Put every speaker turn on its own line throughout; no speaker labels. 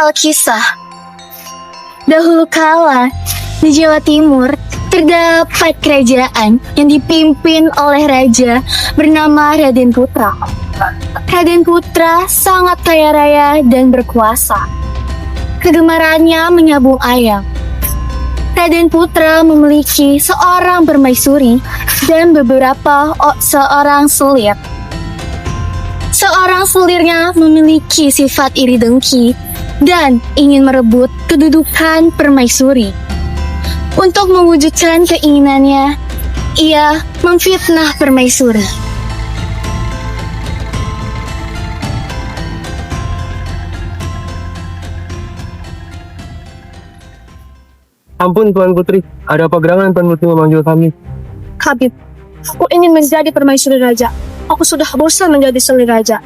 Alkisah. Dahulu kala, di Jawa Timur, terdapat kerajaan yang dipimpin oleh raja bernama Raden Putra. Raden Putra sangat kaya raya dan berkuasa. Kegemarannya menyabung ayam. Raden Putra memiliki seorang permaisuri dan beberapa seorang selir. Seorang selirnya memiliki sifat iri dengki dan ingin merebut kedudukan permaisuri. Untuk mewujudkan keinginannya, ia memfitnah permaisuri.
Ampun Tuan Putri, ada apa gerangan Tuan Putri memanggil kami?
Habib, aku ingin menjadi permaisuri raja. Aku sudah bosan menjadi selir raja.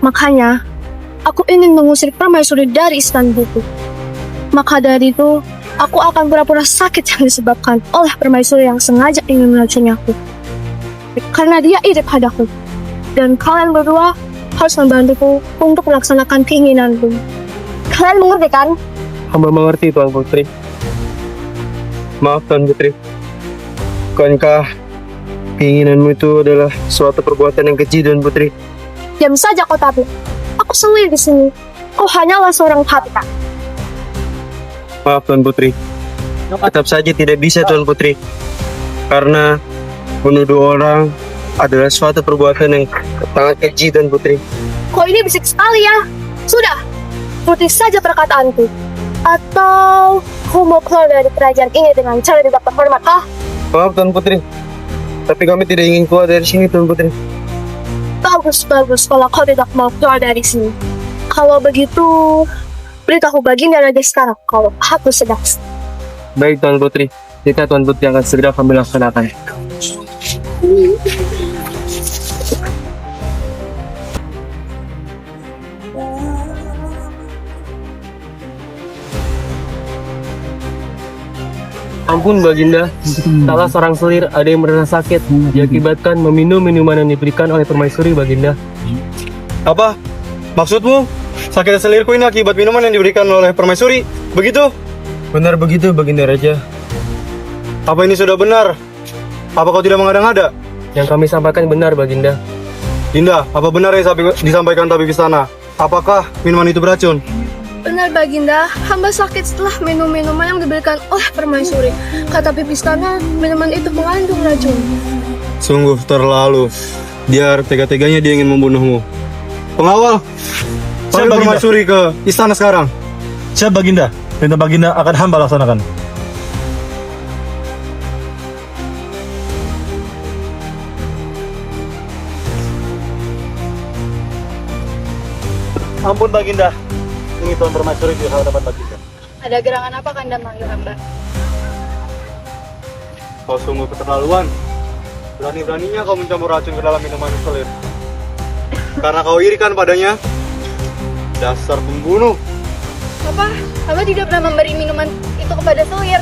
Makanya, aku ingin mengusir permaisuri dari istana buku. Maka dari itu, aku akan pura-pura sakit yang disebabkan oleh permaisuri yang sengaja ingin meracuni aku. Karena dia iri padaku. Dan kalian berdua harus membantuku untuk melaksanakan keinginanku. Kalian mengerti kan?
Hamba mengerti Tuan Putri. Maaf Tuan Putri. Bukankah keinginanmu itu adalah suatu perbuatan yang keji Tuan Putri?
Diam saja kau tabib. Aku selir di sini. Kau hanyalah seorang kapita.
Maaf Tuan Putri. Tetap saja tidak bisa Tuan Putri. Karena menuduh orang adalah suatu perbuatan yang sangat keji Tuan Putri.
Kau ini bisik sekali ya. Sudah, turuti saja perkataanku. Atau kau mau keluar dari kerajaan ini dengan cara tidak terhormat, ah?
Maaf Tuan Putri. Tapi kami tidak ingin keluar dari sini Tuan Putri.
Bagus kalau kau tidak mau keluar dari sini. Kalau begitu, beritahu baginda raja sekarang kalau aku sedang.
Baik Tuan Putri. Kita Tuan Putri akan segera kami laksanakan. Ampun Baginda, salah seorang selir ada yang merasa sakit diakibatkan meminum minuman yang diberikan oleh permaisuri Baginda.
Apa? Maksudmu? Sakit selirku ini akibat minuman yang diberikan oleh permaisuri? Begitu?
Benar begitu Baginda Raja.
Apa ini sudah benar? Apa kau tidak mengada-ngada?
Yang kami sampaikan benar Baginda.
Dinda, apa benar yang disampaikan tabib istana? Apakah minuman itu beracun?
Benar baginda, hamba sakit setelah minum minuman yang diberikan oleh permaisuri. Kata tabib istana, minuman itu mengandung racun.
Sungguh terlalu. Biar tega-teganya dia ingin membunuhmu. Pengawal, panggil permaisuri ke istana sekarang.
Siap Baginda, perintah Baginda akan hamba laksanakan. Ampun Baginda, ini Tuan Permaisuri di hadapan Baginda.
Ada gerangan apa kanda manggil hamba?
Kau sungguh keterlaluan. Berani-beraninya kau mencampur racun ke dalam minuman selir. Karena kau irikan padanya. Dasar pembunuh.
Apa? Hamba tidak pernah memberi minuman itu kepada selir.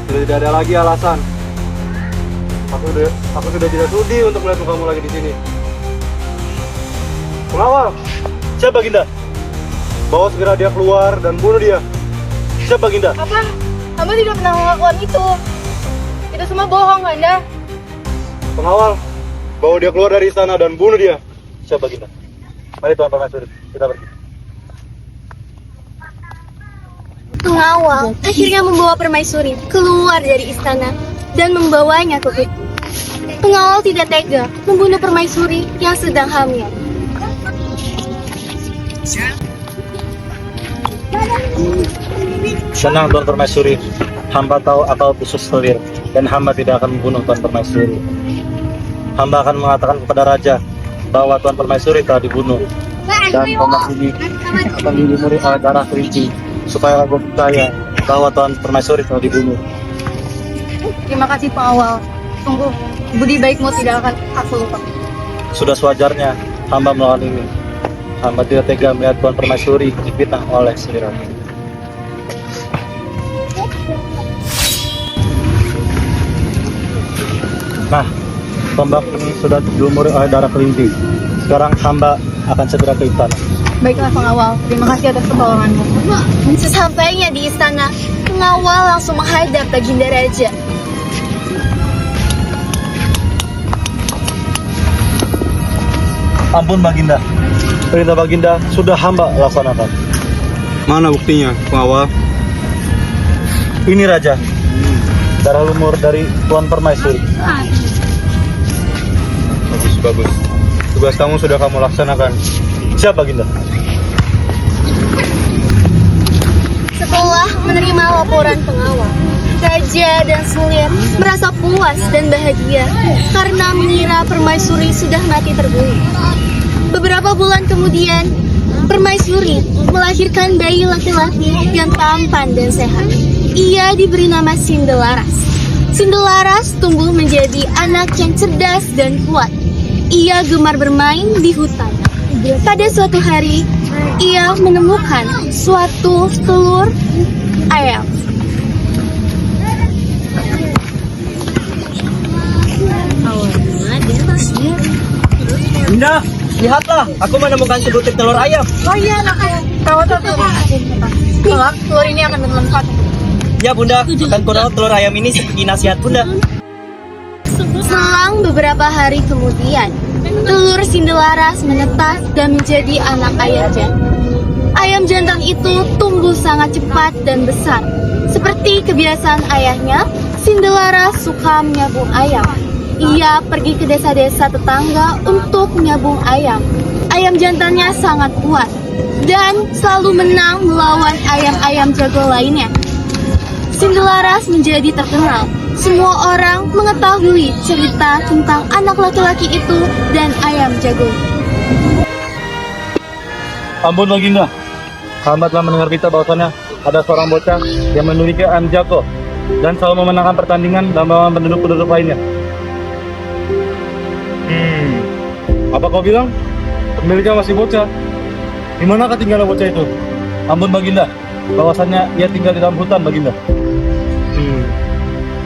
Sudah tidak ada lagi alasan. Aku sudah tidak sudi untuk melihat kamu lagi di sini. Pengawal,
Siap Baginda.
bawa segera dia keluar dan bunuh dia.
Siap Baginda.
Apa? Hamba tidak pernah melakukan itu. Itu semua bohong kanda.
Pengawal, bawa dia keluar dari istana dan bunuh dia.
Siap Baginda. Mari Tuan Permaisuri, kita pergi.
Pengawal akhirnya membawa permaisuri keluar dari istana dan membawanya ke hutan. Pengawal tidak tega membunuh permaisuri yang sedang hamil.
Senang Tuan Permaisuri, hamba tahu akal khusus selir dan hamba tidak akan membunuh Tuan Permaisuri. Hamba akan mengatakan kepada raja bahwa Tuan Permaisuri telah dibunuh dan tombak ini akan dilumuri oleh darah kelinci supaya raja percaya bahwa Tuan Permaisuri telah dibunuh.
Terima kasih pengawal. Sungguh, budi baikmu tidak akan aku lupa.
Sudah sewajarnya hamba melawan ini. Hamba tidak tega melihat Tuan Permaisuri difitnah oleh selirnya. Nah, tombak ini sudah dilumuri oleh darah kelinci. Sekarang hamba akan segera ke istana.
Baiklah pengawal, terima kasih atas pertolonganmu. Sesampainya di istana, pengawal langsung menghadap Baginda Raja.
Ampun Baginda, perintah Baginda sudah hamba laksanakan.
Mana buktinya, pengawal?
Ini Raja, darah lumur dari Tuan Permaisuri.
Bagus, bagus. Tugas kamu sudah kamu laksanakan.
Siap Baginda.
Setelah menerima laporan pengawal, Raja dan Sulir merasa puas dan bahagia karena mengira Permaisuri sudah mati terbunuh. Beberapa bulan kemudian, Permaisuri melahirkan bayi laki-laki yang tampan dan sehat. Ia diberi nama Sindelaras. Sindelaras tumbuh menjadi anak yang cerdas dan kuat. Ia gemar bermain di hutan. Pada suatu hari, ia menemukan suatu telur ayam.
Bunda, lihatlah, aku menemukan sebutir telur ayam.
Oh iya, anak ayam. Rawat kelak, telur ini akan bermanfaat.
Ya Bunda, akan kurawat telur ayam ini seperti nasihat Bunda.
Selang beberapa hari kemudian, telur Sindelaras menetas dan menjadi anak ayam jantan. Ayam jantan itu tumbuh sangat cepat dan besar. Seperti kebiasaan ayahnya, Sindelaras suka menyabung ayam. Ia pergi ke desa-desa tetangga untuk menyabung ayam. Ayam jantannya sangat kuat dan selalu menang melawan ayam-ayam jago lainnya. Sindelaras menjadi terkenal. Semua orang mengetahui cerita tentang anak laki-laki itu dan ayam jago.
Ampun Baginda, hamba telah mendengar berita bahwasannya ada seorang bocah yang memiliki ayam jago dan selalu memenangkan pertandingan dan melawan penduduk-penduduk lainnya. Apa kau bilang? Pemiliknya masih bocah. Di mana ketinggalan bocah itu? Ampun Baginda, bahwasannya ia tinggal di dalam hutan Baginda.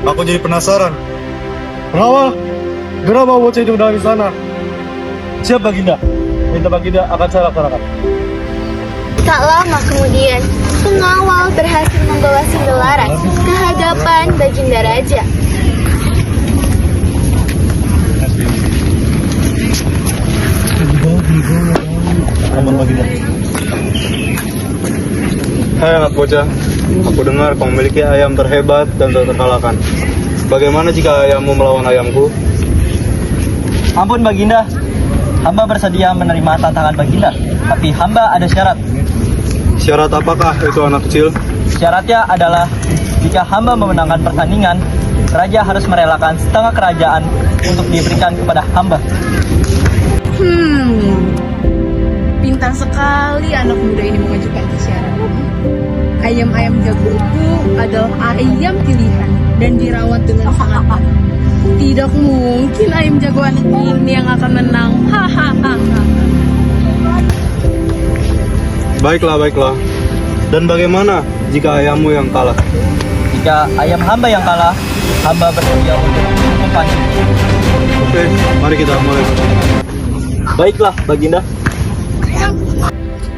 Aku jadi penasaran. Pengawal, segera bawa bocah itu ke dalam istana.
Siap Baginda, perintah Baginda akan saya laksanakan.
Tak lama kemudian, pengawal berhasil membawa Sindelaras ke hadapan Baginda Raja.
Ampun Baginda.
Hai anak bocah, aku dengar kau memiliki ayam terhebat dan tak terkalahkan. Bagaimana jika ayammu melawan ayamku?
Ampun Baginda, hamba bersedia menerima tantangan Baginda, tapi hamba ada syarat.
Syarat apakah itu anak kecil?
Syaratnya adalah jika hamba memenangkan pertandingan, Raja harus merelakan setengah kerajaan untuk diberikan kepada hamba.
Pintar sekali anak muda ini mengajukan syarat. Ayam-ayam jagoku adalah ayam pilihan dan dirawat dengan sangat baik. Tidak mungkin ayam jago anak ini yang akan menang. Hahaha.
Baiklah, baiklah. Dan bagaimana jika ayammu yang kalah?
Jika ayam hamba yang kalah, hamba bersedia untuk mengumpannya.
Oke, mari kita mulai.
Baiklah Baginda.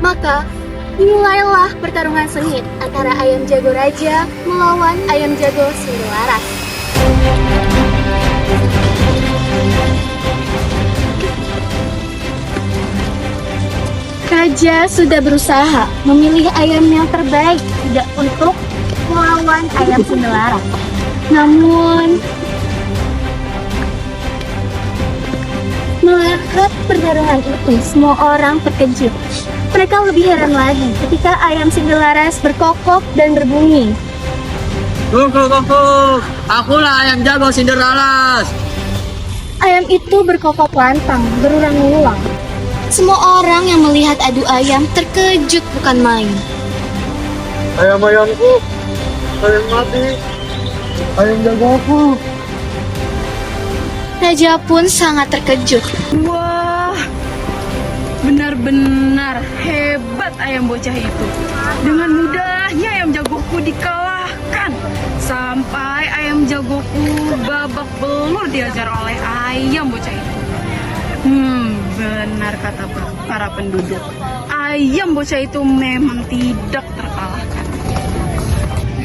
Maka, dimulailah pertarungan sengit antara ayam jago Raja melawan ayam jago Sindelaras. Raja sudah berusaha memilih ayam yang terbaik tidak untuk melawan ayam Sindelaras. Namun, melihat pertarungan itu, semua orang terkejut. Mereka lebih heran lagi ketika ayam Sindelaras berkokok dan berbunyi.
Akulah ayam jago Sindelaras.
Ayam itu berkokok lantang, berulang-ulang. Semua orang yang melihat adu ayam terkejut bukan main.
Ayam-ayamku, ayam mati. Ayam jagoku.
Raja pun sangat terkejut.
Wah, benar-benar hebat ayam bocah itu. Dengan mudahnya ayam jagoku dikalahkan. Sampai ayam jagoku babak belur diajar oleh ayam bocah itu. Benar kata para penduduk. ayam bocah itu memang tidak terkalahkan.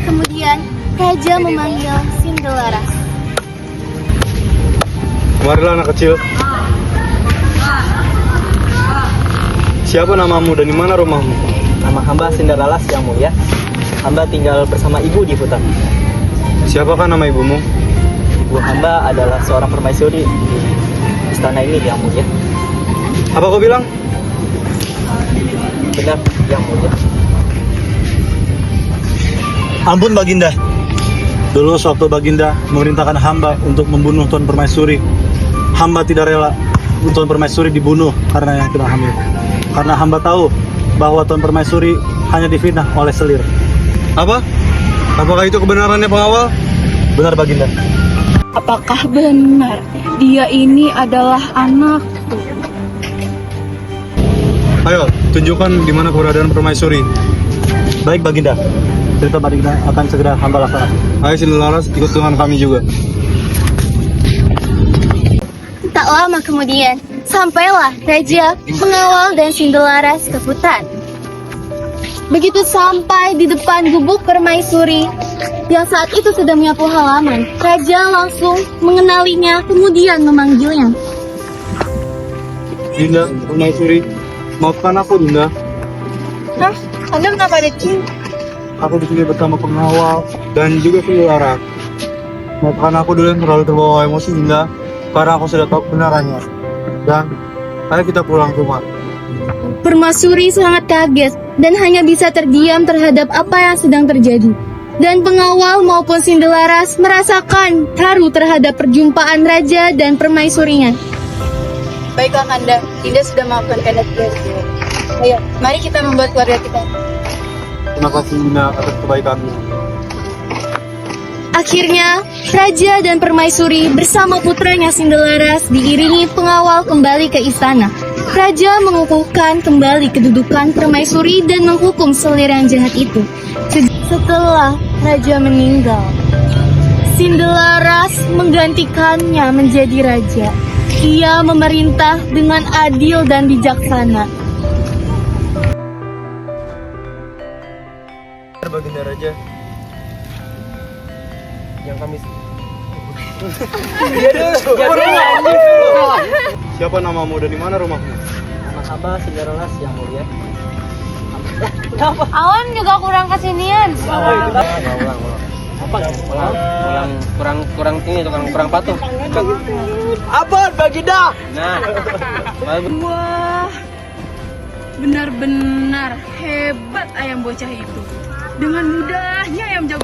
Kemudian raja memanggil Sindelaras.
Marilah anak kecil. Siapa namamu dan di mana rumahmu?
Nama hamba Sindelaras yang mulia. Hamba tinggal bersama ibu di hutan.
Siapakah nama ibumu?
Ibu hamba adalah seorang permaisuri di istana ini yang mulia.
Apa kau bilang?
Benar yang mulia.
Ampun Baginda. Dulu sewaktu Baginda memerintahkan hamba untuk membunuh Tuan Permaisuri, hamba tidak rela Tuan Permaisuri dibunuh karena yang tidak hamil. Karena hamba tahu bahwa Tuan Permaisuri hanya difitnah oleh selir.
Apa? Apakah itu kebenarannya pengawal?
Benar Baginda.
Apakah benar dia ini adalah anakku?
Ayo, tunjukkan di mana keberadaan Permaisuri.
Baik Baginda. Cerita Baginda akan segera hamba laksanakan.
Ayo Sindelaras, ikut dengan kami juga.
Tak lama kemudian, sampailah raja, pengawal, dan Sindelaras ke hutan. Begitu sampai di depan gubuk permaisuri yang saat itu sedang menyapu halaman, raja langsung mengenalinya kemudian memanggilnya.
Dinda, Permaisuri, maafkan aku Dinda.
Hah? Anda kenapa ada di sini?
Aku di sini bersama pengawal dan juga Sindelaras. Maafkan aku dulu yang terlalu terbawa emosi Dinda, karena aku sudah tahu kebenarannya. Dan ayo kita pulang ke rumah.
Permaisuri sangat kaget dan hanya bisa terdiam terhadap apa yang sedang terjadi. Dan pengawal maupun Sindelaras merasakan haru terhadap perjumpaan raja dan permaisurinya. Baiklah Kanda, Dinda sudah maafkan Kanda. Ayo, mari kita membuat keluarga kita.
Terima kasih Dinda atas kebaikanmu.
Akhirnya, raja dan permaisuri bersama putranya Sindelaras diiringi pengawal kembali ke istana. Raja mengukuhkan kembali kedudukan permaisuri dan menghukum selir yang jahat itu. Setelah raja meninggal, Sindelaras menggantikannya menjadi raja. Ia memerintah dengan adil dan bijaksana.
Baginda Raja yang kami
Siapa namamu dan di mana rumahmu?
Nama hamba Sindelaras yang mulia.
Awan juga kurang kesinian.
kurang tinggi kurang patuh.
Abon Baginda.
Nah,
Wah, benar-benar hebat ayam bocah itu. Dengan mudahnya ayam jago